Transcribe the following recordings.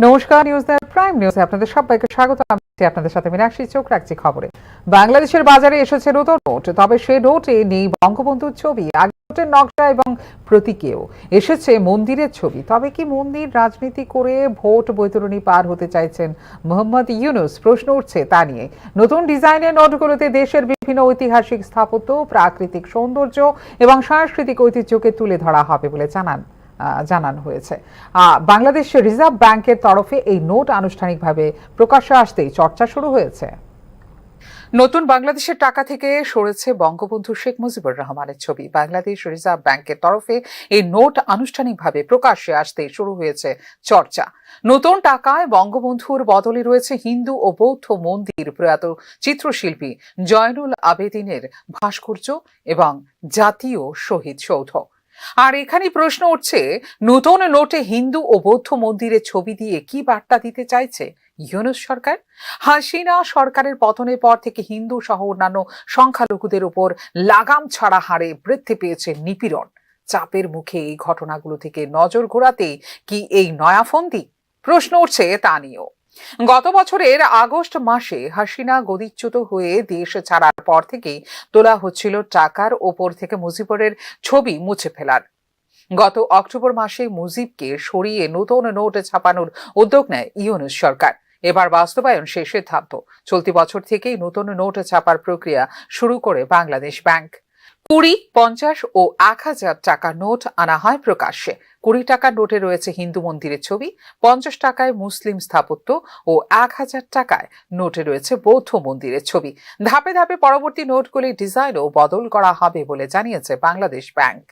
নমস্কার, news prime নিউজে আপনাদের সবাইকে স্বাগত। আমি আপনাদের সাথে মীনাক্ষী, চোখ রাখছি খবরে। বাংলাদেশের বাজারে এসেছে নতুন নোট, তবে সেই নোটে নেই বঙ্গবন্ধুর ছবি। আগে নোটের নকশা এবং প্রতীকেও এসেছে মন্দিরের ছবি। তবে কি মন্দির রাজনীতি করে ভোট বৈতরণী পার হতে চাইছেন মোহাম্মদ ইউনূস? প্রশ্ন উঠছে তা নিয়ে। নতুন ডিজাইনের নোটগুলোতে দেশের বিভিন্ন ঐতিহাসিক স্থাপত্য, প্রাকৃতিক সৌন্দর্য এবং সাংস্কৃতিক ঐতিহ্যকে তুলে ধরা হবে বলে জানানো হয়েছে। বাংলাদেশ রিজার্ভ ব্যাংকের তরফে এই নোট আনুষ্ঠানিকভাবে প্রকাশ্যে আসতেই চর্চা শুরু হয়েছে। নতুন বাংলাদেশের টাকা থেকে সরেছে বঙ্গবন্ধু শেখ মুজিবুর রহমানের ছবি। বাংলাদেশ রিজার্ভ ব্যাংকের তরফে এই নোট আনুষ্ঠানিকভাবে প্রকাশ্যে আসতেই শুরু হয়েছে চর্চা। নতুন টাকায় বঙ্গবন্ধুর বদলে রয়েছে হিন্দু ও বৌদ্ধ মন্দির, প্রয়াত চিত্রশিল্পী জয়নুল আবেদিনের ভাস্কর্য এবং জাতীয় শহীদ সৌধ। আর এখানেই প্রশ্ন উঠছে, নতুন নোটে হিন্দু ও বৌদ্ধ মন্দিরের ছবি দিয়ে কি বার্তা দিতে চাইছে ইউনূস সরকার? হাসিনা সরকারের পতনের পর থেকে হিন্দু সহ অন্যান্য সংখ্যালঘুদের উপর লাগাম ছাড়া হারে বৃদ্ধি পেয়েছে নিপীড়ন। চাপের মুখে এই ঘটনাগুলো থেকে নজর ঘোরাতেই কি এই নয়াফন্দি? প্রশ্ন উঠছে তা নিয়েও। গত বছরের আগস্ট মাসে হাসিনা গদিচ্যুত হয়ে দেশ ছাড়ার পর থেকেই তোলা হচ্ছিল টাকার ওপর থেকে মুজিবুরের ছবি মুছে ফেলার। গত অক্টোবর মাসে মুজিবকে সরিয়ে নতুন নোট ছাপানোর উদ্যোগ নেয় ইউনূস সরকার। এবার বাস্তবায়ন সেই সিদ্ধান্ত। চলতি বছর থেকেই নতুন নোট ছাপার প্রক্রিয়া শুরু করে বাংলাদেশ ব্যাংক। 20, 50 ও 1000 টাকা নোট আনা হয় প্রকাশ্যে। 20 টাকার নোটে রয়েছে হিন্দু মন্দিরের ছবি, 50 টাকায় মুসলিম স্থাপত্য ও 1000 টাকায় নোটে রয়েছে বৌদ্ধ মন্দিরের ছবি। ধাপে ধাপে পরবর্তী নোটগুলির ডিজাইনও বদল করা হবে বলে জানিয়েছে বাংলাদেশ ব্যাংক।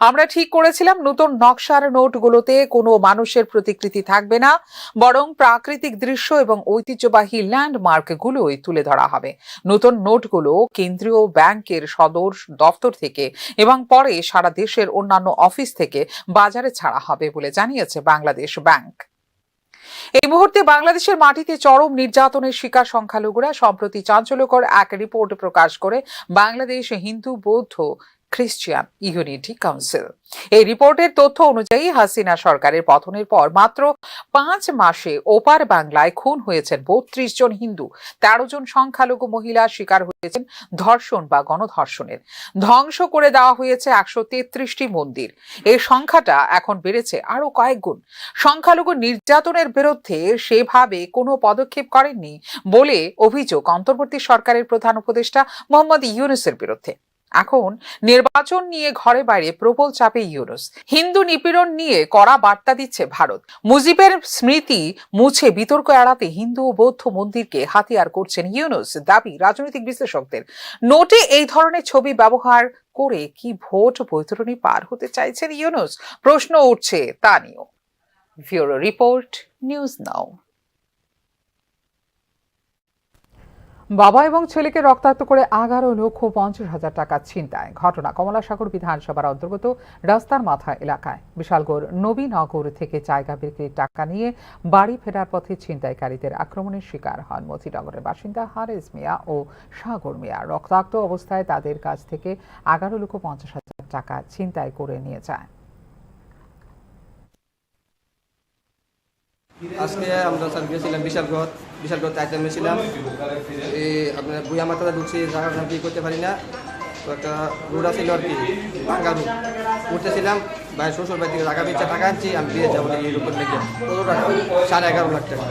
আমরা ঠিক করেছিলাম নতুন নকশার নোটগুলোতে কোনো মানুষের প্রতিকৃতি থাকবে না, বরং প্রাকৃতিক দৃশ্য এবং ঐতিহ্যবাহী ল্যান্ডমার্কগুলোই তুলে ধরা হবে। নতুন নোটগুলো কেন্দ্রীয় ব্যাংকের সদর দফতর থেকে এবং পরে সারা দেশের অন্যান্য অফিস থেকে বাজারে ছাড়া হবে বলে জানিয়েছে বাংলাদেশ ব্যাংক। এই মুহূর্তে বাংলাদেশের মাটিতে চরম নির্যাতনের শিকার সংখ্যালঘুরা। সম্প্রতি চাঞ্চল্যকর এক রিপোর্ট প্রকাশ করে বাংলাদেশ হিন্দু বৌদ্ধ খ্রিস্টান ইউনিটি কাউন্সিল। এই রিপোর্টের তথ্য অনুযায়ী হাসিনা সরকারের পতনের পর মাত্র 5 মাসে ওপার বাংলায় খুন হয়েছেন 32 জন হিন্দু, 13 জন সংখ্যালঘু মহিলা শিকার হয়েছেন ধর্ষণ বা গণধর্ষণের। ধ্বংস করে দেওয়া হয়েছে 133টি মন্দির। এই সংখ্যাটা এখন বেড়েছে আরো কয়েক গুণ। সংখ্যালঘু নির্যাতনের বিরুদ্ধে সেভাবে কোনো পদক্ষেপ করেননি বলে অভিযোগ অন্তর্বর্তী সরকারের প্রধান উপদেষ্টা মোহাম্মদ ইউনূসের বিরুদ্ধে। এখন নির্বাচন নিয়ে ঘরে বাইরে প্রবল চাপে ইউনূস। হিন্দু নিপীড়ন নিয়ে কড়া বার্তা দিচ্ছে ভারত। মুজিবের স্মৃতি মুছে বিতর্ক এড়াতে হিন্দু ও বৌদ্ধ মন্দিরকে হাতিয়ার করছেন ইউনূস, দাবি রাজনৈতিক বিশ্লেষকদের। নোটে এই ধরনের ছবি ব্যবহার করে কি ভোট বৈতরণী পার হতে চাইছেন ইউনূস? প্রশ্ন উঠছে তা নিয়েও। ব্যুরো রিপোর্ট, নিউজ নাও। বাবা এবং ছেলেকে রক্তাক্ত করে 11,50,000 টাকা ছিনতাই। ঘটনা কমলাসাগর বিধানসভার অন্তর্গত রাস্তার মাথা এলাকায়। বিশালগড় নবীনগর থেকে জায়গা বিক্রির টাকা নিয়ে বাড়ি ফেরার পথে ছিনতাইকারীদের আক্রমণের শিকার হন মতিনগরের বাসিন্দা হারেস মিয়া ও সাগর মিয়া। রক্তাক্ত অবস্থায় তাদের কাছ থেকে 11,50,000 টাকা ছিনতাই করে নিয়ে যায়। আজকে আমরা স্যার গেছিলাম বিশালগড় আইটেমে ছিলাম। আপনার বুয়া মাথাটা ঢুকছি, জায়গা কি করতে পারি না। তো একটা রোড ছিল আর কি, ভাঙ্গা রোড উঠতেছিলাম। ভাই শ্বশুর বাড়ি থেকে টাকা বেচা টাকা আনছি, আমি দিয়ে যাবো এই রোডের লেগে 11.5 লাখ টাকা।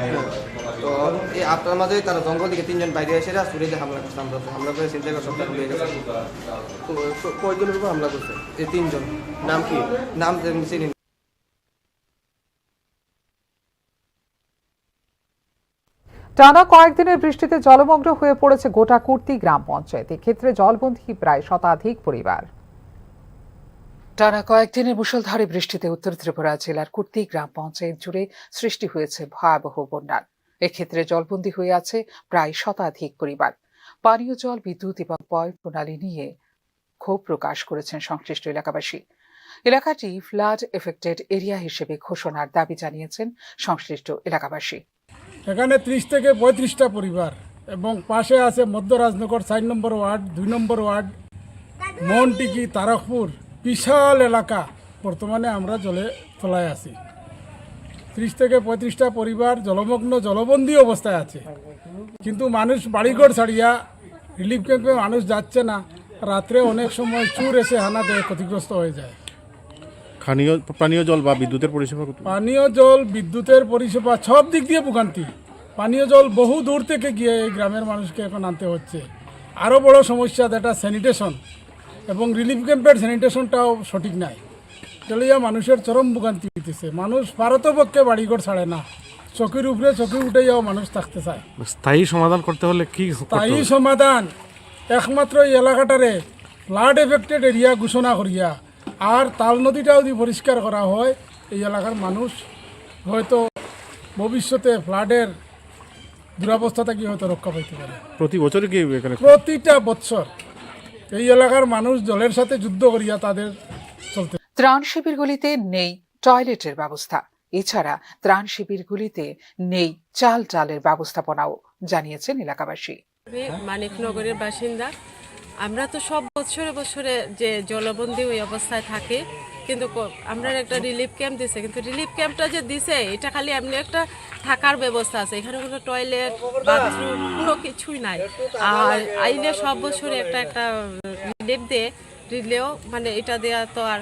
তো এই আপনার মাঝে তারা জঙ্গল থেকে 3 জন বাইরে এসে চুরিতে হামলা করছে। হামলা করে চিন্তা করে সবটা ভুলে গেছে। তো কয়জনের উপর হামলা করছে? এই 3 জন। নাম কি? নাম চিনি। টানা কয়েকদিনের বৃষ্টিতে জলমগ্ন হয়ে পড়েছে গোটা কুর্তি গ্রাম পঞ্চায়েত। এক্ষেত্রে জলবন্দী প্রায় শতাধিক পরিবার। টানা কয়েকদিনের মুষলধারে বৃষ্টিতে উত্তর ত্রিপুরা জেলার কুর্তি গ্রাম পঞ্চায়েত জুড়ে সৃষ্টি হয়েছে ভয়াবহ বন্যার। এক্ষেত্রে জলবন্দী হয়ে আছে প্রায় শতাধিক পরিবার। পানীয় জল, বিদ্যুৎ এবং পয় প্রণালী নিয়ে ক্ষোভ প্রকাশ করেছেন সংশ্লিষ্ট এলাকাবাসী। এলাকাটি ফ্লাড এফেক্টেড এরিয়া হিসেবে ঘোষণার দাবি জানিয়েছেন সংশ্লিষ্ট এলাকাবাসী। এখানে 30 থেকে 35টা পরিবার এবং পাশে আছে মধ্য রাজনগর 4 নম্বর ওয়ার্ড, 2 নম্বর ওয়ার্ড, মনটিকি, তারকপুর, বিশাল এলাকা। বর্তমানে আমরা জলে তলায় আছি। 30 থেকে 35টা পরিবার জলমগ্ন জলবন্দী অবস্থায় আছে, কিন্তু মানুষ বাড়িঘর ছাড়িয়া রিলিফ ক্যাম্পে মানুষ যাচ্ছে না। রাত্রে অনেক সময় চুর এসে হানা দেয়, ক্ষতিগ্রস্ত হয়ে যায়। পানীয় জল বা বিদ্যুতের পরিষেবা পানীয় জল, বিদ্যুতের পরিষেবা সব দিক দিয়ে ভোগান্তি। পানীয় জল বহু দূর থেকে গিয়ে এই গ্রামের মানুষকে এখন আনতে হচ্ছে। আরও বড় সমস্যা যেটা স্যানিটেশন, এবং রিলিফ ক্যাম্পের স্যানিটেশনটাও সঠিক নাই। চলিয়া মানুষের চরম ভোগান্তি হইতেছে। মানুষ ভারতপক্ষে বাড়িঘর ছাড়ে না, চকির উপরে চকি উঠেও মানুষ থাকতে চায়। স্থায়ী সমাধান করতে হলে কি স্থায়ী সমাধান একমাত্র এই এলাকাটারে ফ্লাড এফেক্টেড এরিয়া ঘোষণা করিয়া আর তাল নদীটাও যদি পরিষ্কার করা হয়, এই এলাকার মানুষ হয়তো ভবিষ্যতে ফ্লাডের দুরবস্থা থেকে হয়তো রক্ষা পাইতে পারে। প্রতি বছরই কি এখানে প্রতিটা বছর এই এলাকার মানুষ জলের সাথে যুদ্ধ করিয়া তাদের চলতে। ত্রাণ শিবিরগুলিতে নেই টয়লেটের ব্যবস্থা। এছাড়া ত্রাণ শিবিরগুলিতে নেই চালের ব্যবস্থাপনাও, জানিয়েছেন এলাকাবাসী। আমি মানিকনগরের বাসিন্দা। আমরা তো সব বছরে বছরে যে জলবন্দী ওই অবস্থায় থাকি, কিন্তু আমরা একটা রিলিফ ক্যাম্প দিছে, কিন্তু রিলিফ ক্যাম্পটা যে দিছে এটা খালি এমনি একটা থাকার ব্যবস্থা আছে, এখানে কোনো টয়লেট বাথরুম কোনো কিছুই নাই। আর আইলে সব বছরে একটা একটা রিলিফ দিলেও মানে এটা দেওয়া তো আর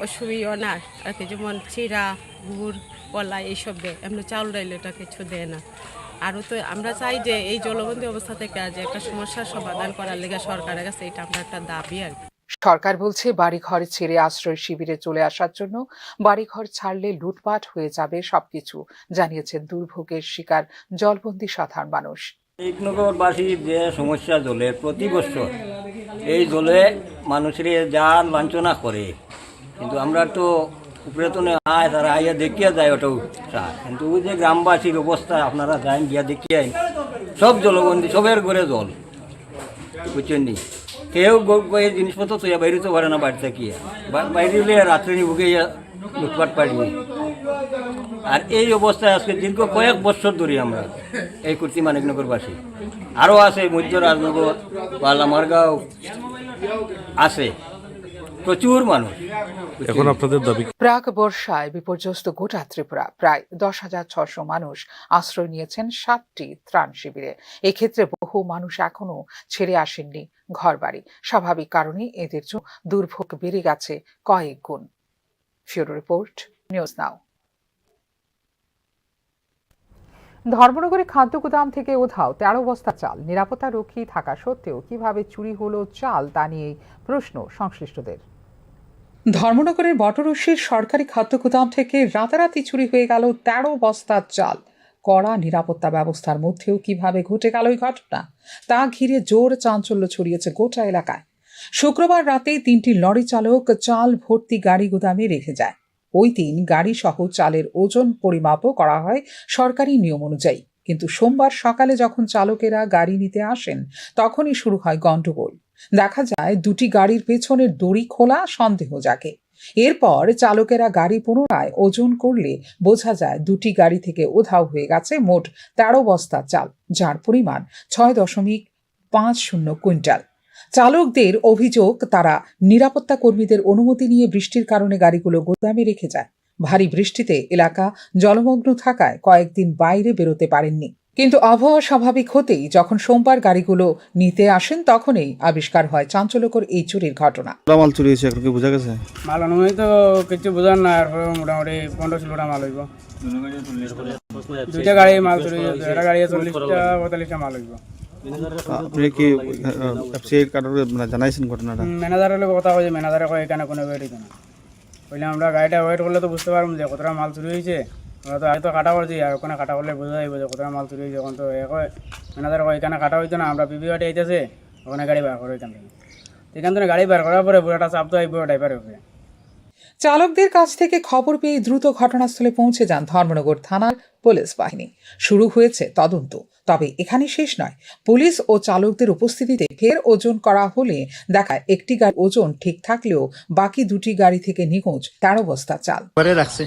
অসুবিধা না আর কি, যেমন চিরা, গুড়, কলা এইসব দেয়, এমনি চাউল ডাইল এটা কিছু দেয় না। আরও তো আমরা চাই যে এই জলবন্দী অবস্থা থেকে আজ একটা সমস্যার সমাধান করার লেগে সরকারের কাছে এটা আমরা একটা দাবি আর কি। সরকার বলছে বাড়িঘর ছেড়ে আশ্রয় শিবিরে চলে আসার জন্য বাড়িঘর ছাড়লে লুটপাট হয়ে যাবে সবকিছু, জানিয়েছেন দুর্ভোগের শিকার জলবন্দী সাধারণ মানুষ। মানিকনগরবাসীর যে সমস্যা জলের, প্রতি বছর এই জলে মানুষের যা লাঞ্ছনা করে, কিন্তু আমরা তো উপরে তো আয় তারা আইয়া দেখিয়া যায় ওটাও চায়, কিন্তু ওই যে গ্রামবাসীর অবস্থা আপনারা যান গিয়া দেখিয়াই, সব জলবন্দী, সবের ঘরে জল, বুঝছেন নি। কেউ এই জিনিসপত্র তো বাইরেতে পারে না, বাড়িতে গিয়ে বাইরে রাত্রে বুকে লুটপাট পাড়িয়ে। আর এই অবস্থায় আজকে দীর্ঘ কয়েক বছর ধরে আমরা এই করছি মানিকনগরবাসী। আরও আছে মধ্য রাজনগর বা লামারগাঁও আছে, প্রচুর মানুষ। এখন আপনাদের দাবি? প্রাক বর্ষায় বিপর্যস্ত গোটা ত্রিপুরা। প্রায় 10,600 মানুষ আশ্রয় নিয়েছেন 7টি ত্রাণ শিবিরে। এক্ষেত্রে বহু মানুষ এখনো ছেড়ে আসেননি ঘরবাড়ি। স্বাভাবিক কারণে এদের জন্য দুর্ভোগ বেড়ে গেছে কয়েক গুণ। ফিউরো রিপোর্ট, নিউজ নাও। ধর্মনগরে খাদ্য গুদাম থেকে উধাও 13 বস্তা চাল। নিরাপত্তা রক্ষী থাকা সত্ত্বেও কিভাবে চুরি হলো চাল তা নিয়ে প্রশ্ন সংশ্লিষ্টদের। ধর্মনগরের বটরশ্রীর সরকারি খাদ্য গুদাম থেকে রাতারাতি চুরি হয়ে গেল 13 বস্তা চাল। কড়া নিরাপত্তা ব্যবস্থার মধ্যেও কিভাবে ঘটে গেল এই ঘটনা তা ঘিরে জোর চাঞ্চল্য ছড়িয়েছে গোটা এলাকায়। শুক্রবার রাতে 3টি লরি চালক চাল ভর্তি গাড়ি গুদামে রেখে যায়। ওই দিন গাড়ি সহ চালের ওজন পরিমাপও করা হয় সরকারি নিয়ম অনুযায়ী, কিন্তু সোমবার সকালে যখন চালকেরা গাড়ি নিতে আসেন তখনই শুরু হয় গন্ডগোল। দেখা যায় 2টি গাড়ির পেছনের দড়ি খোলা, সন্দেহ জাগে। এরপর চালকেরা গাড়ি পুনরায় ওজন করলে বোঝা যায় 2টি গাড়ি থেকে উধাও হয়ে গেছে মোট 13 বস্তা চাল, যার পরিমাণ 6.50 কুইন্টাল। চালকদের অভিযোগ, তারা নিরাপত্তা কর্মীদের অনুমতি নিয়ে বৃষ্টির কারণে গাড়িগুলো গোদামে রেখে যায়। ভারী বৃষ্টিতে এলাকা জলমগ্ন থাকায় কয়েকদিন বাইরে বেরোতে পারেননি, কিন্তু আবহাওয়া স্বাভাবিক হতেই যখন সোমবার গাড়িগুলো নিতে আসেন তখনই আবিষ্কার হয় চাঞ্চল্যকর এই চুরির ঘটনা। মাল চুরি হয়েছে, এখন কি বোঝা গেছে? মাল অনুযায়ী তো কিছু বোঝার না, মোটামুটি 15-16টা মাল হইব। 2টা গাড়ি মাল চুরি হয়েছে, একটা গাড়ি 40-45টা মাল হইব। আপনি কি এফসিআই কারোর জানাইছেন ঘটনাটা? ম্যানেজারের লোক কথা হয়েছে, ম্যানেজারে কয় এখানে কোনো ওয়েট হইতো না। বললাম আমরা গাড়িটা ওয়েট করলে তো বুঝতে পারবো যে কতটা মাল চুরি হয়েছে। আমরা তো আগে তো কাটা করছি, আর ওখানে কাটা করলে বোঝা যাইব যে কতটা মাল চুরি হয়েছে। এখন তো ম্যানেজার কয় এখানে কাটা হইতো না, আমরা পিপি গাড়ি আইতেছে, ওখানে গাড়ি বার করে এখান থেকে। এখান থেকে গাড়ি বার করার পরে পুরোটা চাপ তো আইব ড্রাইভারের উপরে। চালকদের কাছ থেকে খবর পেয়ে দ্রুত ঘটনাস্থলে পৌঁছে যান ধর্মনগর থানার পুলিশ বাহিনী। শুরু হয়েছে তদন্ত। তবে এখানে শেষ নয়। পুলিশ ও চালকদের উপস্থিতিতে ফের ওজন করা হলে দেখায় একটি গাড়ির ওজন ঠিক থাকলেও বাকি 2টি গাড়ি থেকে নিখোঁজ 13 বস্তা চাল। রাখছে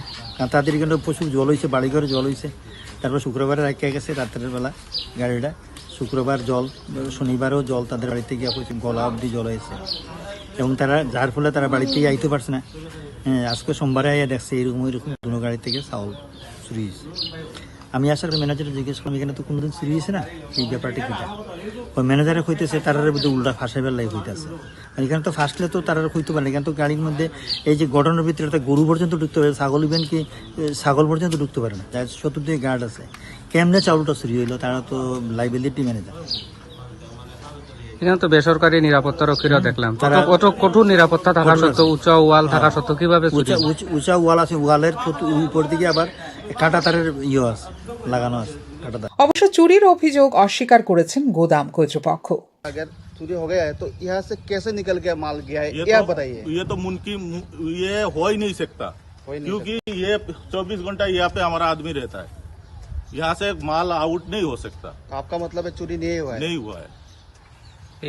তাদের কিন্তু প্রচুর জল হয়েছে, বাড়িঘরে জল হয়েছে। তারপর শুক্রবারে রাখিয়া গেছে রাত্রের বেলা গাড়িটা। শুক্রবার জল, শনিবারেও জল তাদের বাড়িতে গিয়ে গলা অবধি জল হয়েছে, এবং তারা যার ফলে তারা বাড়িতে আইতে পারছে না। হ্যাঁ, আজকে সোমবারে আইয়া দেখছে এরকম দুনো গাড়ি থেকে চাউল চুরি হয়েছে। আমি আসার ম্যানেজারে জিজ্ঞেস করলাম এখানে তো কোনোদিন চুরি হয়েছে না, এই ব্যাপারটা কিটা। ওই ম্যানেজারে হইতেছে তারার মধ্যে উল্টা ফাঁসাইবার লাই হইতেছে। এখানে তো ফাঁসলে তো তারা হইতে পারে, এখানে তো গাড়ির মধ্যে এই যে গঠনের ভিতরে একটা গরু পর্যন্ত ঢুকতে পারে, ছাগল ইভেন কি ছাগল পর্যন্ত ঢুকতে পারে না, যার চতুর্দিকে গার্ড আছে। কেমনে চাউলটা চুরি হইলো, তারা তো লাইবিলিটি ম্যানেজার। এখানে তো বেসরকারি নিরাপত্তা রক্ষীরা দেখলাম তারা- কত কঠোর নিরাপত্তা থাকা সত্ত্বেও, উঁচা ওয়াল থাকা সত্ত্বেও কিভাবে চুরি হলো? উঁচা ওয়াল আছে, ওয়ালের উপর দিকে আবার কাঁটা তারের আছে লাগানো আছে, কাঁটা তার। অবশ্য চুরির অভিযোগ অস্বীকার করেছেন গোদাম কর্তৃপক্ষ। अगर चोरी हो गया है तो यहाँ से कैसे निकल के माल गया है ये आप बताइए। ये तो मुमकिन ये हो ही नहीं सकता, क्योंकि ये 24 घंटा यहाँ पे हमारा आदमी रहता है, यहाँ से माल आउट नहीं हो सकता। तो आपका मतलब है चोरी नहीं हुआ है? नहीं हुआ है,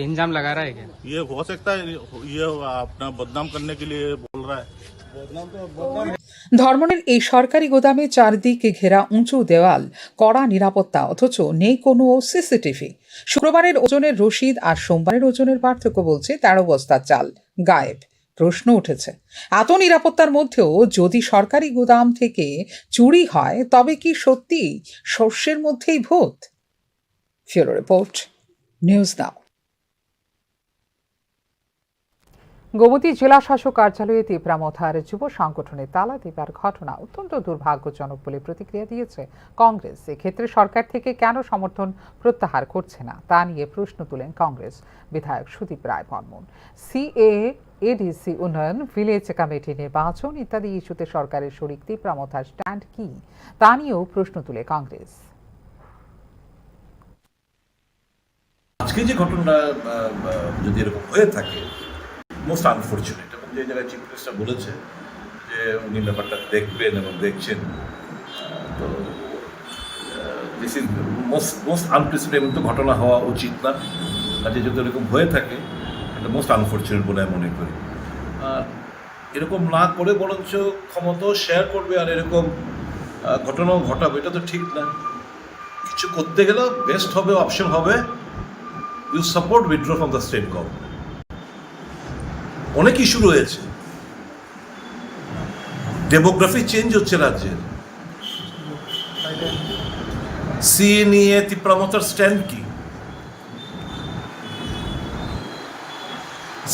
इंजाम लगा रहा है क्या? ये हो सकता है, ये अपना बदनाम करने के लिए बोल रहा है। ধর্মনের এই সরকারি গোদামে চারদিকে ঘেরা উঁচু দেওয়াল, কড়া নিরাপত্তা, অথচ নেই কোনো সিসিটিভি। শুক্রবারের ওজনের রসিদ আর সোমবারের ওজনের পার্থক্য বলছে 13 বস্তা চাল গায়েব। প্রশ্ন উঠেছে, এত নিরাপত্তার মধ্যেও যদি সরকারি গোদাম থেকে চুরি হয় তবে কি সত্যি শস্যের মধ্যেই ভূত? ফিউরো রিপোর্ট, নিউজ নাও। গোমতী জেলা শাসক কার্যালয়ে তিপ্রামথার যুব সংগঠনের তালা দেবার ঘটনা অত্যন্ত দুর্ভাগ্যজনক বলে প্রতিক্রিয়া দিয়েছে কংগ্রেস। এক্ষেত্রে সরকার থেকে কেন সমর্থন প্রত্যাহার করছে না তা নিয়ে প্রশ্ন তুলেন কংগ্রেস বিধায়ক সুদীপ রায় বর্মন। সিএএ, এডিসি উন্নয়ন, ভিলেজ কমিটি নির্বাচন ইত্যাদি ইস্যুতে সরকারের শরিক তিপ্রামথার স্ট্যান্ড কি তা নিয়েও প্রশ্ন তুলে কংগ্রেস। আজকে যে ঘটনা যদি এরকম হয়ে থাকে, মোস্ট আনফর্চুনেট, এবং যে জায়গায় চিফ মিনিস্টার বলেছে যে উনি ব্যাপারটা দেখবেন এবং দেখছেন, তো দিস ইজ মোস্ট আনপ্রেসিডেন্ট ঘটনা হওয়া উচিত না। কাজে যদি এরকম হয়ে থাকে এটা মোস্ট আনফর্চুনেট বলে আমি মনে করি। আর এরকম না করে বরঞ্চ ক্ষমতাও শেয়ার করবে আর এরকম ঘটনাও ঘটাবে, এটা তো ঠিক না। কিছু করতে গেলে বেস্ট হবে, অপশন হবে you support withdraw from the state government. অনেক ইস্যু রয়েছে, ডেমোগ্রাফি চেঞ্জ হচ্ছে রাজ্যের। সিএ নিয়ে তিপ্রামথার স্ট্যান্ড কি?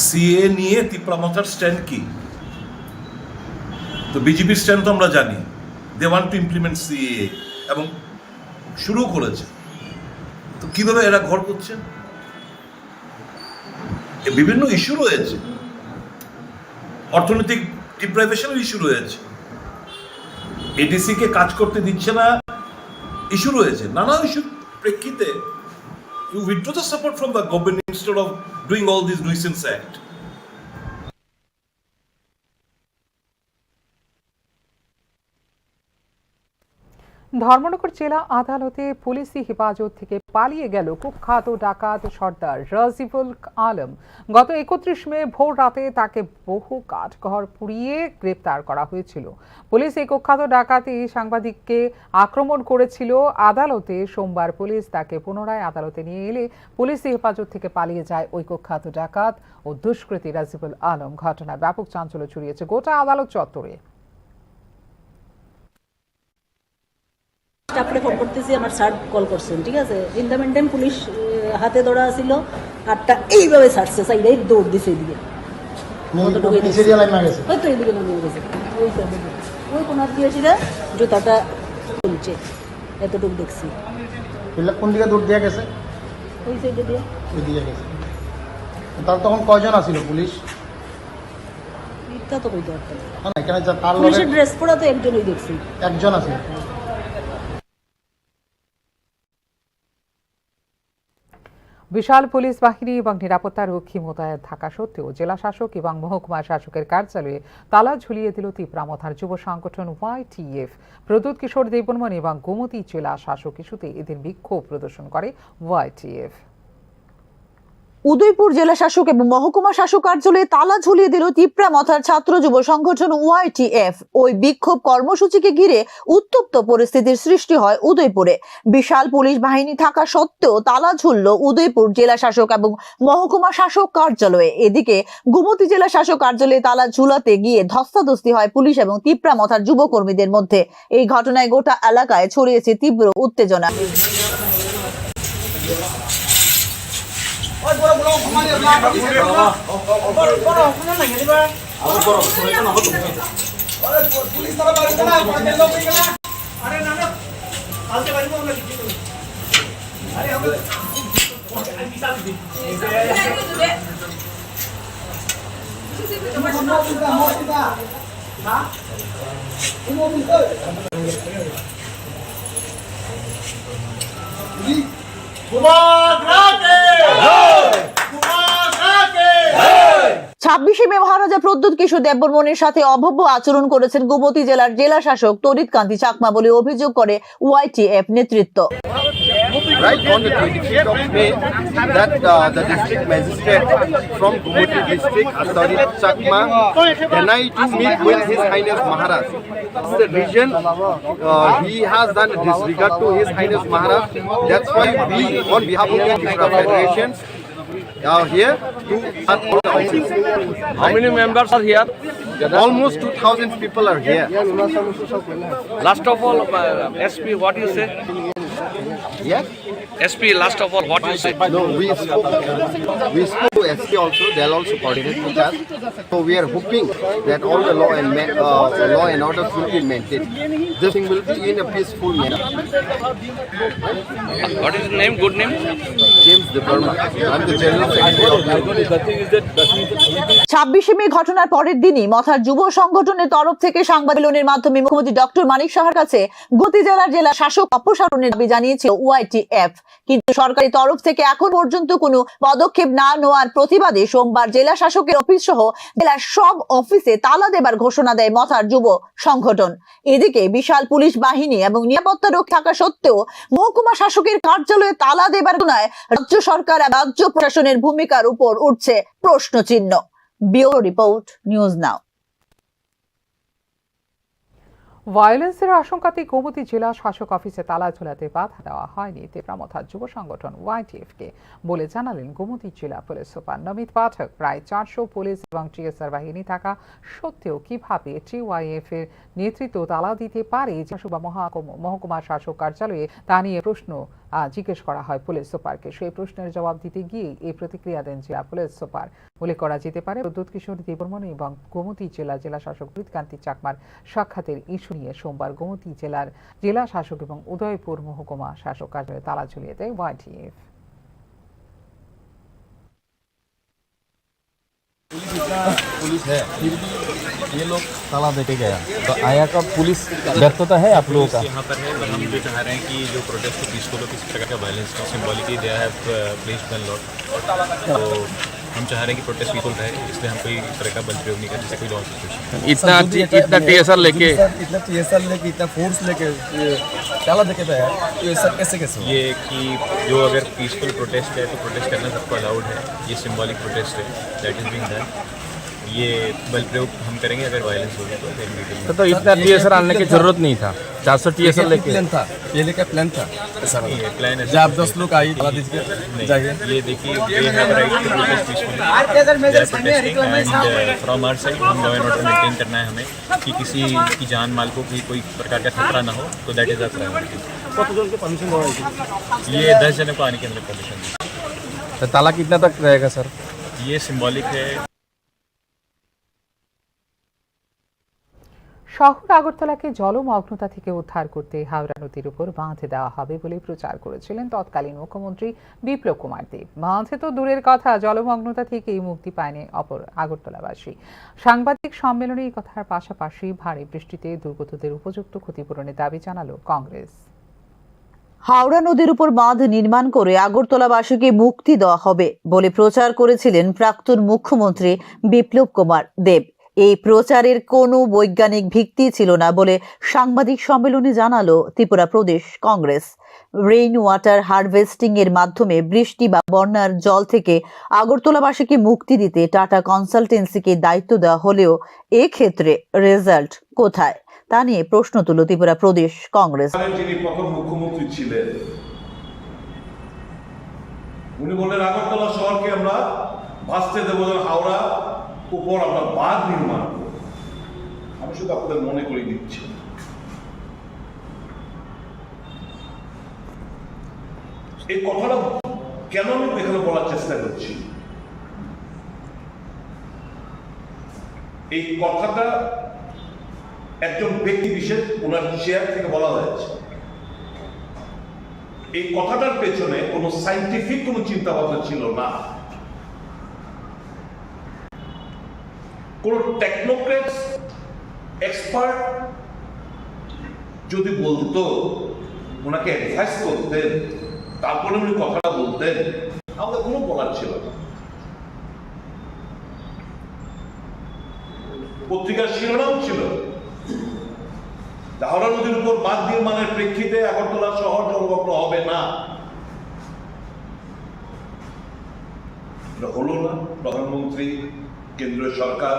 সিএ নিয়ে তিপ্রামথার স্ট্যান্ড কি? তো বিজেপির স্ট্যান্ড তো আমরা জানি, they want to implement CA এবং শুরু করেছে। তো কিভাবে এরা ঘর করছে? বিভিন্ন ইস্যু রয়েছে, অর্থনৈতিক ডিপ্রাইভেশনের ইস্যু রয়েছে, এডিসি কে কাজ করতে দিচ্ছে না ইস্যু রয়েছে, নানা ইস্যুর প্রেক্ষিতে you withdraw the support from the government instead of doing all this nuisance act. Dharmanagar জেলা আদালতে পুলিশি হেফাজত থেকে পালিয়ে গেল কুখ্যাত ডাকাত সর্দার রাজিবুল আলম। গত 31 মে ভোর রাতে তাকে বহু কাঠঘর পুড়িয়ে গ্রেপ্তার করা হয়েছিল। পুলিশ এই কুখ্যাত ডাকাতি সাংবাদিককে আক্রমণ করেছিল। আদালতে সোমবার পুলিশ তাকে পুনরায় আদালতে নিয়ে এলে পুলিশি হেফাজত থেকে পালিয়ে যায় ওই কুখ্যাত ডাকাত ও দুষ্কৃতী রাজিবুল আলম। ঘটনায় ব্যাপক চাঞ্চল্য ছড়িয়েছে গোটা আদালত চত্বরে। আপনি ফোন করতেছি, আমার স্যার কল করছেন, ঠিক আছে। In the mean time police হাতে ধরা ছিল, আটটা এইভাবে ছাড়ছে, সাইডে দৌড় দিছে এদিকে, হয়তো এদিকে নামিয়ে গেছে, ওই কোনার দিয়েছি না, জুতাটা খুলছে, এতটুকু দেখছি। কোন দিকে দৌড় দিয়ে গেছে? ওই সাইডে দিয়ে ওই দিকে গেছে। তার তখন কয়জন আছিল পুলিশ? এটা তো কইতে পারতাম না, এখানে যা তার পুলিশের ড্রেস পরা তো একজনই দেখছি, একজন আছে। বিশাল পুলিশ বাহিনী এবং নিরাপত্তা রক্ষী মোতায়েন থাকা সত্ত্বেও জেলা শাসক এবং মহকুমা শাসকের কার্যালয়ে তালা ঝুলিয়ে দিল তিপ্রামথার যুব সংগঠন ওয়াইটিএফ। প্রদ্যুৎ কিশোর দেববর্মন এবং গোমতী জেলা শাসক ইস্যুতে এদিন বিক্ষোভ প্রদর্শন করে ওয়াইটিএফ। উদয়পুর জেলা শাসক এবং মহকুমা শাসক কার্যালয়ে তালা ঝুলিয়ে দিল তিপ্রামথার ছাত্র যুব সংগঠন ওয়াইটিএফ। ওই বিক্ষোভ কর্মসূচিকে ঘিরে উত্তপ্ত পরিস্থিতির সৃষ্টি হয় উদয়পুরে। বিশাল পুলিশ বাহিনী থাকা সত্ত্বেও তালা ঝুলল উদয়পুর জেলা শাসক এবং মহকুমা শাসক কার্যালয়ে। এদিকে গোমতী জেলা শাসক কার্যালয়ে তালা ঝুলাতে গিয়ে ধস্তাধস্তি হয় পুলিশ এবং তিপ্রামথার যুবকর্মীদের মধ্যে। এই ঘটনায় গোটা এলাকায় ছড়িয়েছে তীব্র উত্তেজনা। ছাব্বিশে মে মহারাজা প্রদ্যুৎ কিশোর দেববর্মনের সাথে অভব্য আচরণ করেছেন গোমতী জেলার জেলা শাসক তরিৎ কান্তি চাকমা বলে অভিযোগ করে ওয়াইটিএফ নেতৃত্ব। Right on the 25th of May, that the district magistrate from Gumoti district, Tariq Chakma, denied to meet with His Highness Maharaj. That's the reason he has done a disregard to His Highness Maharaj. That's why we, on behalf of the Tripura Federation, are here to start all the office. How many members are here? Almost 2,000 people are here. Last of all, SP, what you say? Yes? SP, last of all, what you say? No, we spoke to SP also. They'll also coordinate with us. So we are hoping that all the law and orders will be maintained. This thing will be in a peaceful manner. What is his name? Good name? James De Burma. I'm the General Secretary of the 26 মে ঘটনার পরের দিনই মথার যুব সংগঠনের তরফ থেকে সাংবাদিক সম্মেলনের মাধ্যমে মুখ্যমন্ত্রী ডক্টর মানিক সাহার কাছে গোমতী জেলার জেলা শাসক অপসারণের দাবি জানিয়েছে ওয়াইটিএফ। কিন্তু সরকারি তরফ থেকে এখন পর্যন্ত কোনো পদক্ষেপ না নেওয়ার প্রতিবাদে সোমবার জেলা শাসকের অফিস সহ জেলার সব অফিসে তালা দেবার ঘোষণা দেয় মথার যুব সংগঠন। এদিকে বিশাল পুলিশ বাহিনী এবং নিরাপত্তা রক্ষী থাকা সত্ত্বেও মহকুমা শাসকের কার্যালয়ে তালা দেবার ঘটনায় রাজ্য সরকার এবং রাজ্য প্রশাসনের ভূমিকার উপর উঠছে প্রশ্নচিহ্ন। Bureau report, news now. ভায়োলেন্সের আশঙ্কাতে গোমতী জেলা শাসক অফিসে তালা ঝোলাতে বাধা দেওয়া হয়নি তিপ্রামথার যুব সংগঠন ওয়াইটিএফকে বলে জানালেন গোমতী জেলা পুলিশ সুপার নমিত পাঠক। প্রায় 400 পুলিশ এবং টিএসআর বাহিনী থাকা সত্ত্বেও কিভাবে টিওয়াইএফ এর নেতৃত্ব তালা দিতে পারে বা মহকুমা শাসক কার্যালয়ে তা নিয়ে প্রশ্ন জিজ্ঞেস করা হয় পুলিশ সুপারকে। সেই প্রশ্নের জবাব দিতে গিয়ে এই প্রতিক্রিয়া দেন জেলা পুলিশ সুপার। উল্লেখ করা যেতে পারে প্রদ্যুৎ কিশোর দেববর্মন এবং গোমতী জেলা শাসক তরিৎ কান্তি চাকমার সাক্ষাতের ইস্যু নিয়ে সোমবার গোমতী জেলার জেলা শাসক এবং উদয়পুর মহকুমা শাসক কার্যালয়ে তালা ঝুলিয়ে দেয় ওয়াইটিএফ। पुलिस है फिर भी ये लोग ताला देके गया तो आया का पुलिस व्यर्थता है आप लोगों का यहाँ पर है। हम जो चाह रहे हैं कि जो प्रोटेस्ट को पीसफुल हो, किसी प्रकार का वायलेंस का symbolically they have placed gun law, तो हम चाह रहे हैं कि प्रोटेस्ट पीसफुल रहे, इसलिए हम कोई तरह का बल प्रयोग नहीं करते, जैसे कोई लॉ सिचुएशन। इतना टीएसआर लेके इतना फोर्स लेके ताला देके गया तो ये सब कैसे ये कि जो अगर पीसफुल प्रोटेस्ट है तो प्रोटेस्ट करना सबको अलाउड है, ये सिंबॉलिक प्रोटेस्ट है दैट इज बीइंग डन। ये बल प्रयोग हम करेंगे अगर वायलेंस होगी तो इतना टीएसआर आने की जरूरत नहीं था। 400 टीएसआर लेके था, ये लेके प्लान था प्लान है। जब 10 लोग आई ताला दीजिए जाइए। ये देखिए we have right to protest peacefully and from our side हम लॉ एंड ऑर्डर मेंटेन करना है हमें कि किसी की जान माल को कोई प्रकार का खतरा ना हो, तो दैट इज आवर प्रायोरिटी। ये 10 जनों को आने के अंदर परमिशन तो ताला कितना तक रहेगा सर? ये सिंबॉलिक है। শহর আগরতলাকে জলমগ্নতা থেকে উদ্ধার করতে হাওড়া নদীর উপর বাঁধ দেওয়া হবে বলে প্রচার করেছিলেন তৎকালীন মুখ্যমন্ত্রী বিপ্লব কুমার দেব। বাঁধে তো দূরের কথা, জলমগ্নতা থেকেই মুক্তি পায়নি অপর আগরতলাবাসী। সাংবাদিক সম্মেলনে এই কথার পাশাপাশি ভারী বৃষ্টিতে দুর্গতদের উপযুক্ত ক্ষতিপূরণের দাবি জানালো কংগ্রেস। হাওড়া নদীর উপর বাঁধ নির্মাণ করে আগরতলাবাসীকে মুক্তি দেওয়া হবে বলে প্রচার করেছিলেন প্রাক্তন মুখ্যমন্ত্রী বিপ্লব কুমার দেব। এই প্রচারের কোনো বৈজ্ঞানিক ভিত্তি ছিল না বলে সাংবাদিক সম্মেলনে জানালো ত্রিপুরা প্রদেশ কংগ্রেস। রেইন ওয়াটার হারভেস্টিং এর মাধ্যমে বৃষ্টি বা বন্যার জল থেকে আগরতলাবাসীকে মুক্তি দিতে টাটা কনসালটেন্সিকে দায়িত্ব দেওয়া হলেও এক্ষেত্রে রেজাল্ট কোথায় তা নিয়ে প্রশ্ন তুলল ত্রিপুরা প্রদেশ কংগ্রেস। যিনি প্রথম মুখ্যমন্ত্রী ছিলেন উনি বললেন আগরতলা শহরকে আমরা ভাসতে দেবো, হাওড়া উপর আমরা বাঁধ নির্মাণ করব। আমি শুধু আপনাদের মনে করে দিচ্ছি, এই কথাটা কেন আমি এখানে বলার চেষ্টা করছি। এই কথাটা একজন ব্যক্তি বিশেষ ওনার চেয়ার থেকে বলা হয়েছে। এই কথাটার পেছনে কোনো সাইন্টিফিক কোনো চিন্তা ভাবনা ছিল না। কোন টেকনোক্রেট এক্সপার্ট যদি বলতো, ওনাকে অ্যাডভাইস করতেন, তারপরে উনি কথাটা বলতেন, আমাদের কোনো বলার ছিল না। পত্রিকার শিরোনাম ছিল হাওড়া নদীর উপর বাঁধ নির্মাণের প্রেক্ষিতে আগরতলা শহর জলমগ্ন হবে না। এটা হলো না। প্রধানমন্ত্রী, কেন্দ্রীয় সরকার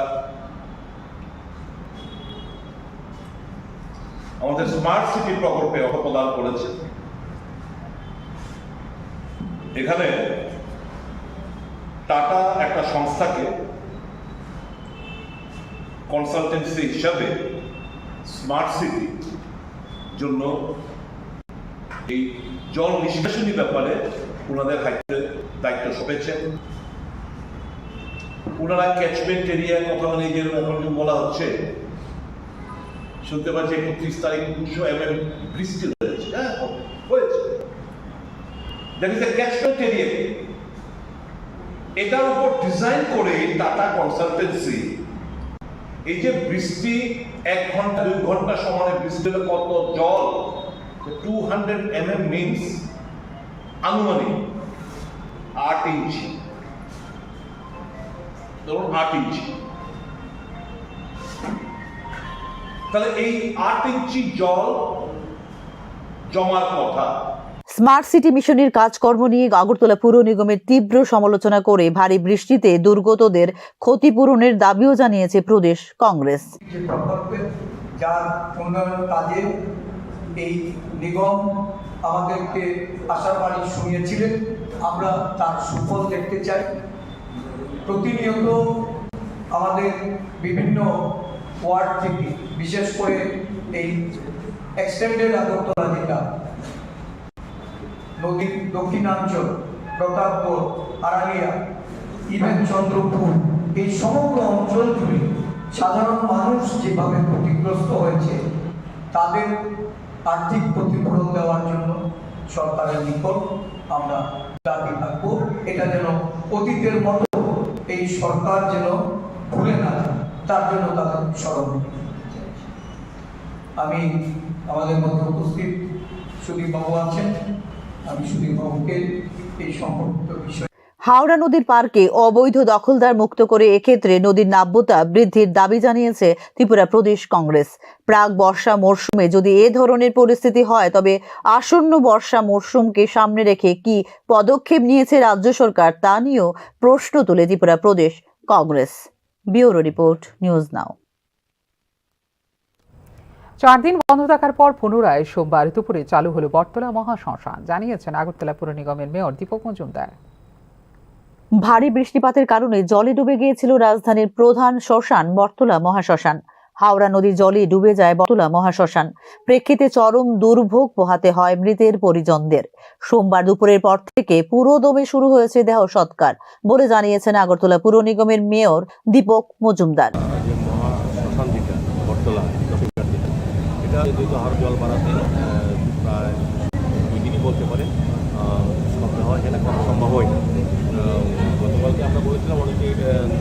আমাদের স্মার্ট সিটি প্রকল্পে অর্থ প্রদান করেছে। এখানে টাটা একটা সংস্থাকে কনসালটেন্সি হিসাবে স্মার্ট সিটি জন্য এই জল নিষ্কাশনী ব্যাপারে ওনাদের হাতে দায়িত্ব সঁপেছেন। ওনারা ক্যাচমেন্ট এরিয়ার কথা মানে যে এখন বলা হচ্ছে, শুনতে পাচ্ছি 31 তারিখ 200 mm বৃষ্টি হয়েছে। হ্যাঁ, হয়েছে। That is a catchment area. এটার উপর ডিজাইন করে টাটা কনসালটেন্সি এই যে বৃষ্টি 1 ঘন্টা 2 ঘন্টা সমানে বৃষ্টি হলে কত জল, 200 mm মিনস আনুমানিক 8 ইঞ্চি, ধরুন 8 ইঞ্চি। তাহলে এই 8 ইঞ্চি জল জমার কথা। স্মার্ট সিটি মিশনের কাজকর্ম নিয়ে আগরতলা পুর নিগমের তীব্র সমালোচনা করে ভারী বৃষ্টিতে দুর্গতদের ক্ষতিপূরণের দাবিও জানিয়েছে প্রদেশ কংগ্রেস। যার উন্নয়ন কাজে এই নিগম আমাদেরকে আশাবাণী শুনিয়েছিলেন, আমরা তার সুফল দেখতে চাই। প্রতিনিয়ত আমাদের বিভিন্ন ওয়ার্ড থেকে, বিশেষ করে এই এক্সটেন্ডেড আগরতলা যেটা নদীর দক্ষিণাঞ্চল, প্রতাপগড়, আড়ালিয়া, ইভেন চন্দ্রপুর, এই সমগ্র অঞ্চল জুড়ে সাধারণ মানুষ যেভাবে ক্ষতিগ্রস্ত হয়েছে, তাদের আর্থিক ক্ষতিপূরণ দেওয়ার জন্য সরকারের নিকট আমরা দাবি থাকবো। এটা যেন অতীতের মতো এই সরকার যেন ভুলে না যায়, তার জন্য তাদের স্মরণ। আমি আমাদের মধ্যে উপস্থিত সুদীপ বাবু আছেন, আমি সুদীপ বাবুকে এই সম্পর্কিত বিষয়। হাওড়া নদীর পার্কে অবৈধ দখলদার মুক্ত করে এক্ষেত্রে নদীর নাব্যতা বৃদ্ধির দাবি জানিয়েছে ত্রিপুরা প্রদেশ কংগ্রেস। প্রাক বর্ষা মরশুমে যদি এ ধরনের পরিস্থিতি হয়, তবে আসন্ন বর্ষা মরশুমকে সামনে রেখে কি পদক্ষেপ নিয়েছে রাজ্য সরকার তা নিয়েও প্রশ্ন তুলে ত্রিপুরা প্রদেশ Congress. Bureau report, news now. 4 দিন বন্ধ থাকার পর পুনরায় সোমবার দুপুরে চালু হলো বটতলা মহাশ্মশান, জানিয়েছেন আগরতলা পুর নিগমের মেয়র দীপক মজুমদার। ভারী বৃষ্টিপাতের কারণে জলে ডুবে গিয়েছিল রাজধানীর প্রধান শ্মশান বটতলা মহাশ্মশান। হাওড়া নদীর জলে ডুবে যায় বটতলা মহাশ্মশান। প্রেক্ষিতে চরম দুর্ভোগ পোহাতে হয় মৃতের পরিজনদের। সোমবার দুপুরের পর থেকে পুরোদমে শুরু হয়েছে দেহ সৎকার বলে জানিয়েছেন আগরতলা পুর নিগমের মেয়র দীপক মজুমদার। এটা যেহেতু আরও জল বাড়াতে প্রায় 2 দিনই বলতে পারে সপ্তাহ এখানে করা সম্ভব হয় না। গতকালকে আমরা বলেছিলাম অনেকে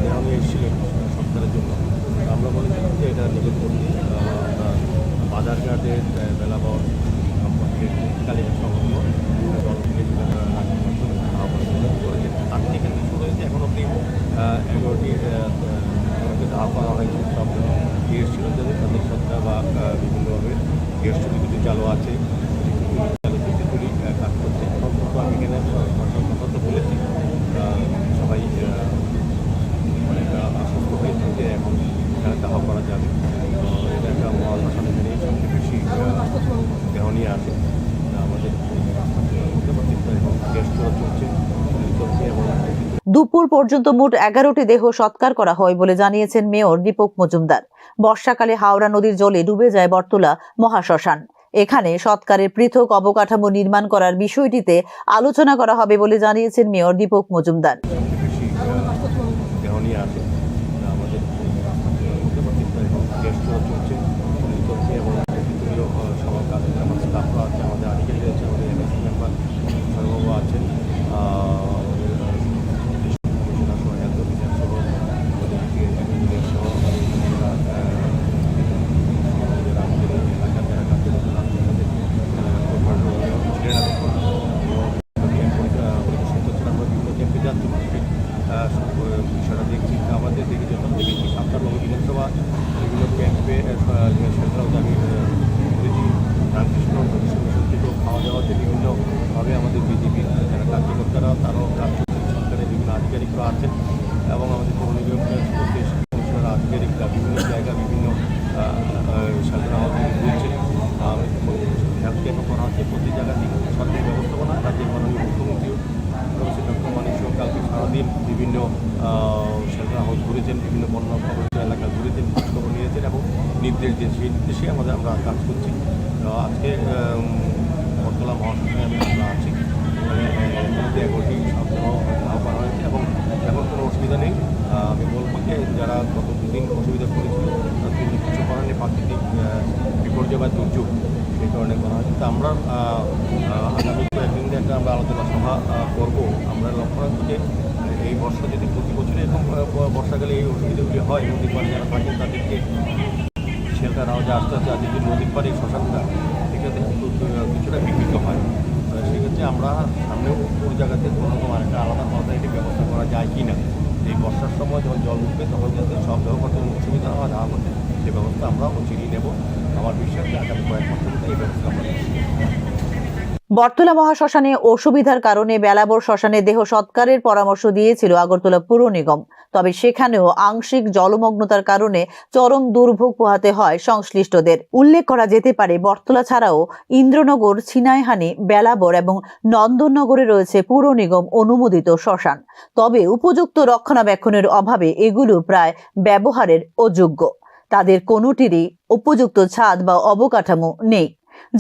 দেহ নিয়ে এসেছিলেন সপ্তাহের জন্য। আমরা বলেছিলাম যে এটা নিবেদন করতে আমরা বাজারঘাটের বেলাবর কালীঘাট সংলগ্ন জল থেকে করেছে। তার থেকে এখানে শুরু হয়েছে। এখন অব্দি 11টি ধাপ করা হয়েছে। সব গেস্ট ছিল যাদের তাদের সত্তা বা বিভিন্নভাবে গেস্ট যদি চালু আছে, দুপুর পর্যন্ত মোট 11টি দেহ সৎকার করা হয় বলে জানিয়েছেন মেয়র দীপক মজুমদার। বর্ষাকালে হাওড়া নদীর জলে ডুবে যায় বটতলা মহাশ্মশান। এখানে সৎকারের পৃথক অবকাঠামো নির্মাণ করার বিষয়টিতে আলোচনা করা হবে বলে জানিয়েছেন মেয়র দীপক মজুমদার। বিষয়টা দেখছি আমাদের দেখি যখন দেখেছি 57 বিধানসভা বিভিন্ন ক্যাম্পে আমি করেছি। রামকৃষ্ণ মিশন থেকেও খাওয়া দাওয়াতে বিভিন্নভাবে আমাদের বিজেপি যারা কার্যকর্তারা তারাও কাজ করছেন, সরকারের বিভিন্ন আধিকারিকরা আছেন এবং আমাদের পৌর নিগম কমিশনার আধিকারিকরা বিভিন্ন জায়গা বিভিন্ন শেল্টার হাউস রয়েছেন। হেলথ ক্যাম্পও করা হচ্ছে প্রতি জায়গাতেই সরকারি ব্যবস্থাপনা। রাজ্যের মাননীয় মুখ্যমন্ত্রীও প্রফেসর ডক্টর মানিক সাহা কালকে সারাদিন বিভিন্ন শেল্টার হাউস ঘুরেছেন, বিভিন্ন বন্যা প্রভাবিত এলাকা ঘুরেছেন, খোঁজখবর নিয়েছেন এবং নির্দেশ দিয়েছেন। সেই নির্দেশে আমরা কাজ করছি। আজকে বটতলা মহাশ্মশানে আমরা আছি, এখানে 11টি সপ্তাহ করা হয়েছে এবং এখন কোনো অসুবিধা নেই। আমি বলবো যে যারা গত দুদিন অসুবিধা করেছিল তাদের কিছু করার নেই, প্রাকৃতিক বিপর্যয় বা দুর্যোগ সেই কারণে করা হয়েছে। তো আমরা আগামী কয়েকদিন একটা আমরা আলোচনা সভা করব। আমরা লক্ষ্য রাখবো যে এই বর্ষা যদি প্রতি বছরে এরকম বর্ষাকালে এই অসুবিধাগুলি হয়, নদীর পাড়ে যারা থাকেন তাদেরকে শেল্টার হাউসে আস্তে আস্তে আজকে নদীর পাড়ে এই শ্মশানটা সেক্ষেত্রে কিছুটা বিঘ্নিত হয়। সেক্ষেত্রে আমরা সামনেও ওই জায়গাতে কোনো রকম আরেকটা আলাদা অল্টারনেটিভ ব্যবস্থা করা যায় কি না, এই বর্ষার সময় যখন জল উঠবে তখন যাতে সব ব্যবহার করতে অসুবিধা হওয়া না হতে সেই ব্যবস্থা আমরা চিনিয়ে নেব। আমার বিশ্বাস যে আগামী কয়েক বছর মধ্যে এই ব্যবস্থা আমরা নেব। বটতলা মহাশ্মশানে অসুবিধার কারণে বেলাবর শ্মশানে দেহ সৎকারের পরামর্শ দিয়েছিল আগরতলা পুর নিগম। তবে সেখানেও আংশিক জলমগ্নতার কারণে চরম দুর্ভোগ পোহাতে হয় সংশ্লিষ্টদের। উল্লেখ করা যেতে পারে বটতলা ছাড়াও ইন্দ্রনগর, ছিনাইহানি, বেলাবর এবং নন্দননগরে রয়েছে পুর নিগম অনুমোদিত শ্মশান। তবে উপযুক্ত রক্ষণাবেক্ষণের অভাবে এগুলো প্রায় ব্যবহারের অযোগ্য। তাদের কোনোটিরই উপযুক্ত ছাদ বা অবকাঠামো নেই,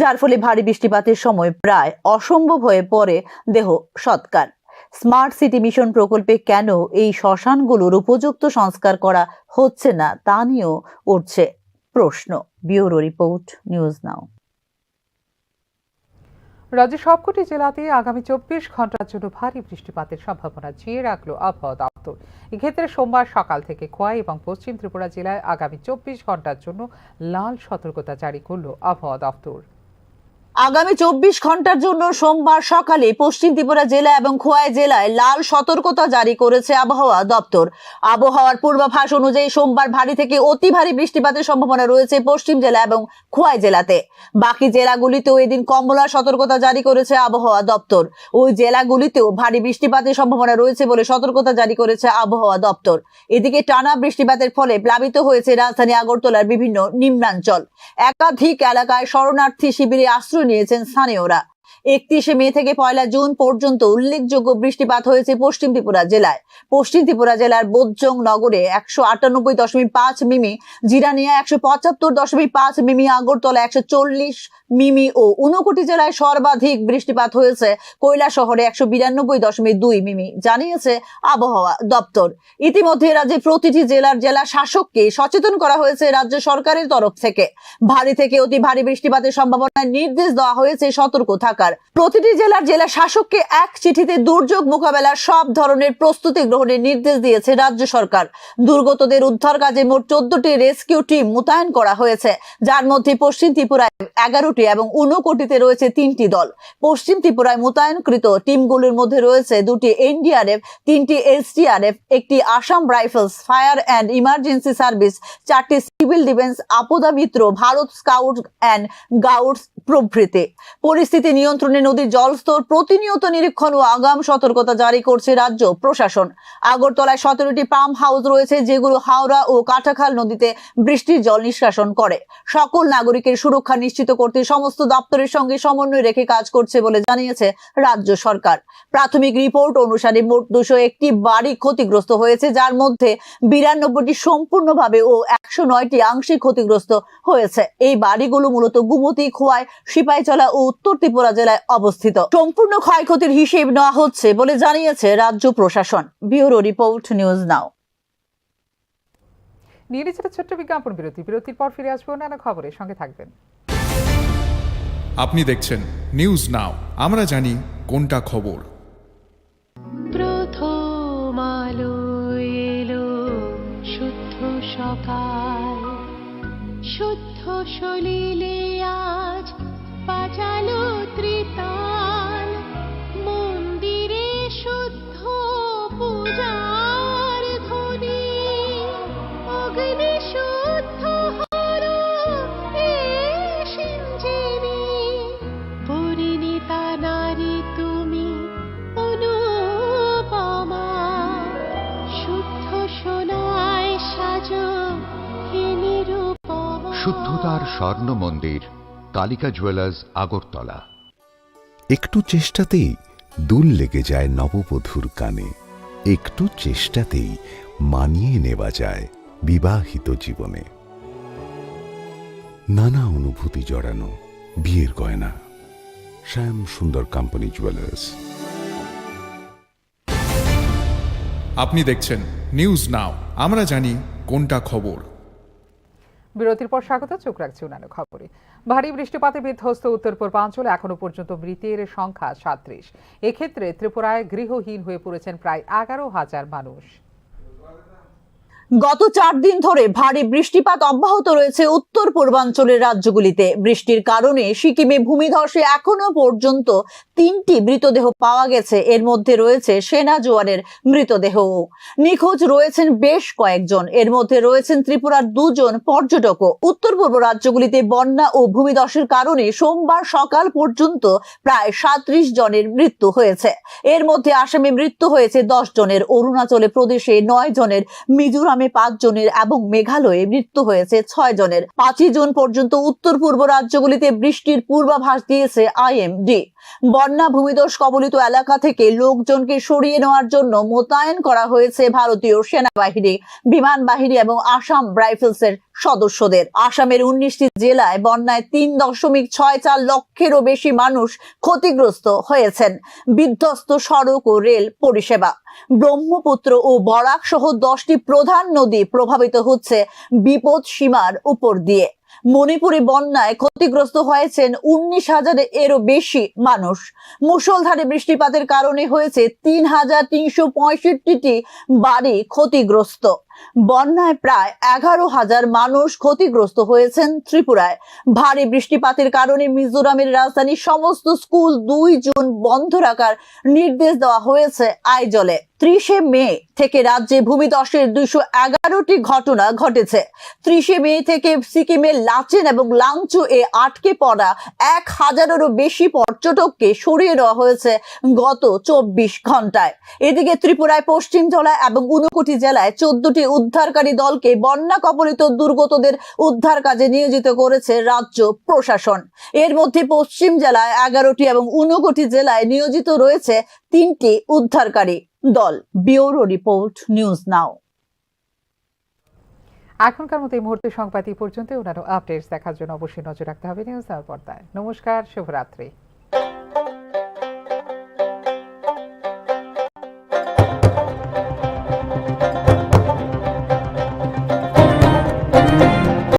যার ফলে ভারী বৃষ্টিপাতের সময় প্রায় অসম্ভব হয়ে পড়ে দেহ সৎকার। স্মার্ট সিটি মিশন প্রকল্পে কেন এই শ্মশানগুলোর উপযুক্ত সংস্কার করা হচ্ছে না তা নিয়েও উঠছে প্রশ্ন। ব্যুরো রিপোর্ট, নিউজ নাও। রাজ্যের সবকটি জেলাতে আগামী 24 ঘন্টার জন্য ভারী বৃষ্টিপাতের সম্ভাবনা জিয়ে রাখলো আবহাওয়া দপ্তর। এক্ষেত্রে সোমবার সকাল থেকে খোয়াই এবং পশ্চিম ত্রিপুরা জেলায় আগামী 24 ঘন্টার জন্য লাল সতর্কতা জারি করলো আবহাওয়া দপ্তর। আগামী 24 ঘন্টার জন্য সোমবার সকালে পশ্চিম ত্রিপুরা জেলা এবং খোয়াই জেলায় লাল সতর্কতা জারি করেছে আবহাওয়া দপ্তর। আবহাওয়ার পূর্বাভাস অনুযায়ী সোমবার ভারী থেকে অতি ভারী বৃষ্টিপাতের সম্ভাবনা রয়েছে পশ্চিম জেলা এবং খোয়াই জেলাতে। বাকি জেলাগুলিতেও এদিন কমলা সতর্কতা জারি করেছে আবহাওয়া দপ্তর। ওই জেলাগুলিতেও ভারী বৃষ্টিপাতের সম্ভাবনা রয়েছে বলে সতর্কতা জারি করেছে আবহাওয়া দপ্তর। এদিকে টানা বৃষ্টিপাতের ফলে প্লাবিত হয়েছে রাজধানী আগরতলার বিভিন্ন নিম্নাঞ্চল। একাধিক এলাকায় শরণার্থী শিবিরে আশ্রয় নিয়েছেন স্থানীয়রা। 31 মে থেকে 1 জুন পর্যন্ত উল্লেখযোগ্য বৃষ্টিপাত হয়েছে পশ্চিম ত্রিপুরা জেলায়। পশ্চিম ত্রিপুরা জেলার বোধজং নগরে 198.5 মিমি, জিরানিয়া 175.5 মিমি, আগরতলা 140 মিমি ও ঊনকোটি জেলায় সর্বাধিক বৃষ্টিপাত হয়েছে কৈলাসহরে 192.2 মিমি, জানিয়েছে আবহাওয়া দপ্তর। ইতিমধ্যে রাজ্যে প্রতিটি জেলা শাসককে সচেতন করা হয়েছে রাজ্য সরকারের তরফ থেকে। ভারী থেকে অতি ভারী বৃষ্টিপাতের সম্ভাবনায় নির্দেশ দেওয়া হয়েছে সতর্ক থাকার। প্রতিটি জেলা শাসককে এক চিঠিতে দুর্যোগ মোকাবেলার সব ধরনের প্রস্তুতি গ্রহণের নির্দেশ দিয়েছে রাজ্য সরকার। দুর্গতদের উদ্ধার কাজে মোট 14টি রেস্কিউ টিম মোতায়েন করা হয়েছে, যার মধ্যে পশ্চিম ত্রিপুরায় 11টি এবং ঊনকোটিতে রয়েছে 3টি দল। পশ্চিম ত্রিপুরায় মোতায়েনকৃত টিমগুলোর মধ্যে রয়েছে 2টি এনডিআরএফ, 3টি এসডিআরএফ, 1টি Assam rifles, fire and emergency service, 4টি civil defence, Aapda Mitra, Bharat scout and guides প্রভৃতি। পরিস্থিতি নিয়ন্ত্রণে নদীর জলস্তর প্রতিনিয়ত নিরীক্ষণ ও আগাম সতর্কতা জারি করছে রাজ্য প্রশাসন। আগরতলায় 17টি পাম্প হাউস রয়েছে, যেগুলো হাওড়া ও কাটাখাল নদীতে বৃষ্টির জল নিষ্কাশন করে। সকল নাগরিকের সুরক্ষা নিশ্চিত করতে সমস্ত দপ্তরের সঙ্গে সমন্বয় রেখে কাজ করছে বলে জানিয়েছে রাজ্য সরকার। প্রাথমিক রিপোর্ট অনুসারে মোট 201টি বাড়ি ক্ষতিগ্রস্ত হয়েছে, যার মধ্যে 92টি সম্পূর্ণভাবে ও 109টি আংশিক ক্ষতিগ্রস্ত হয়েছে। এই বাড়িগুলো মূলত গুমতি, খোয়াই, সিপাহীজলা ও উত্তর ত্রিপুরা জেলায় অবস্থিত। সম্পূর্ণ ক্ষয়ক্ষতির হিসেব নেওয়া হচ্ছে বলে জানিয়েছে রাজ্য প্রশাসন। ব্যুরো রিপোর্ট, নিউজ নাও। নিয়ে নিচ্ছে ছোট্ট বিজ্ঞাপন বিরতি। বিরতির পর ফিরে আসবো অন্যান্য খবরের সঙ্গে থাকবেন। আপনি দেখছেন নিউজ নাও, আমরা জানি কোনটা খবর। প্রথম আলো এলো শুদ্ধ সকাল, শুদ্ধ সলিলে আজ বাজালো ত্রিতাল, মন্দিরে শুদ্ধ পূজার ধ্বনি, অগ্নি শুদ্ধ হলো এই সিঞ্জিনী, পরিণীতা নারী তুমি অনুপমা, শুদ্ধ সোনায় সাজো হে নিরুপমা। শুদ্ধতার স্বর্ণ মন্দির, কালিকা জুয়েলার্স, আগরতলা। একটু চেষ্টাতেই দুল লেগে যায় নববধূর কানে, একটু চেষ্টাতেই মানিয়ে নেওয়া যায় বিবাহিত জীবনে। নানা অনুভূতি জড়ানো বিয়ের গয়না, শ্যাম সুন্দর কোম্পানি জুয়েলার্স। আপনি দেখছেন নিউজ নাও, আমরা জানি কোনটা খবর। বিরতির পর স্বাগত, চোখ রাখছি অন্যান্য খবরে। ভারী বৃষ্টিপাতে বিধ্বস্ত উত্তর পূর্বাঞ্চলে এখনো পর্যন্ত মৃতের সংখ্যা 37। এক্ষেত্রে ত্রিপুরায় গৃহহীন হয়ে পড়েছেন প্রায় 11,000 মানুষ। গত 4 দিন ধরে ভারী বৃষ্টিপাত অব্যাহত রয়েছে উত্তর পূর্বাঞ্চলের রাজ্যগুলিতে। বৃষ্টির কারণে সিকিমে ভূমিধসে এখনো পর্যন্ত 3টি মৃতদেহ পাওয়া গেছে। এর মধ্যে রয়েছে সেনা জওয়ানের মৃতদেহ। নিখোঁজ রয়েছেন বেশ কয়েকজন, এর মধ্যে রয়েছেন ত্রিপুরার 2 জন পর্যটকও। উত্তর পূর্ব রাজ্যগুলিতে বন্যা ও ভূমিধসের কারণে সোমবার সকাল পর্যন্ত প্রায় 37 জনের মৃত্যু হয়েছে। এর মধ্যে আসামে মৃত্যু হয়েছে 10 জনের, অরুণাচল প্রদেশে 9 জনের, মিজোরামে 5 জনের এবং মেঘালয়ে মৃত্যু হয়েছে 6 জনের। 5 জুন পর্যন্ত উত্তর পূর্ব রাজ্যগুলিতে বৃষ্টির পূর্বাভাস দিয়েছে IMD। বন্যা ভূমিধস কবলিত এলাকা থেকে লোকজনকে সরিয়ে নেওয়ার জন্য মোতায়েন করা হয়েছে ভারতীয় সেনাবাহিনী, বিমান বাহিনী এবং আসাম রাইফেলসের সদস্যদের। আসামের 19টি জেলায় বন্যায় 3.64 লক্ষেরও বেশি মানুষ ক্ষতিগ্রস্ত হয়েছেন। বিধ্বস্ত সড়ক ও রেল পরিষেবা। ব্রহ্মপুত্র ও বরাক সহ 10টি প্রধান নদী প্রভাবিত হচ্ছে বিপদ সীমার উপর দিয়ে। মণিপুরে বন্যায় ক্ষতিগ্রস্ত হয়েছেন 19,000-এরও বেশি মানুষ। মুষলধারে বৃষ্টিপাতের কারণে হয়েছে 3,365টি বাড়ি ক্ষতিগ্রস্ত। বন্যায় প্রায় 11,000 মানুষ ক্ষতিগ্রস্ত হয়েছেন ত্রিপুরায়। ভারী বৃষ্টিপাতের কারণে মিজোরামের রাজধানীর সমস্ত স্কুল 2 জুন বন্ধ রাখার নির্দেশ দেওয়া হয়েছে আইজলে। 30 মে থেকে রাজ্যে ভূমিধসের 211টি ঘটনা ঘটেছে। 30 মে থেকে সিকিমের লাচেন এবং লাংচু এ আটকে পড়া 1,000-এরও বেশি পর্যটককে সরিয়ে দেওয়া হয়েছে গত 24 ঘন্টায়। এদিকে ত্রিপুরায় পশ্চিম জেলায় এবং ঊনকোটি জেলায় 14টি উদ্ধারকারী দলকে বন্যা কবলিত দুর্গতদের উদ্ধার কাজে নিয়োজিত করেছে রাজ্য প্রশাসন। এর মধ্যে পশ্চিম জেলায় 11টি এবং ঊনকোটি জেলায় নিয়োজিত রয়েছে 3টি উদ্ধারকারী দল। ব্যুরো রিপোর্ট, নিউজ নাও। এখনকার মতো এই মুহূর্তে সংবাদ এই পর্যন্ত। অন্যান্য আপডেটস দেখার জন্য অবশ্যই নজর রাখতে হবে নিউজ নাও পর্দায়। নমস্কার, শুভরাত্রি।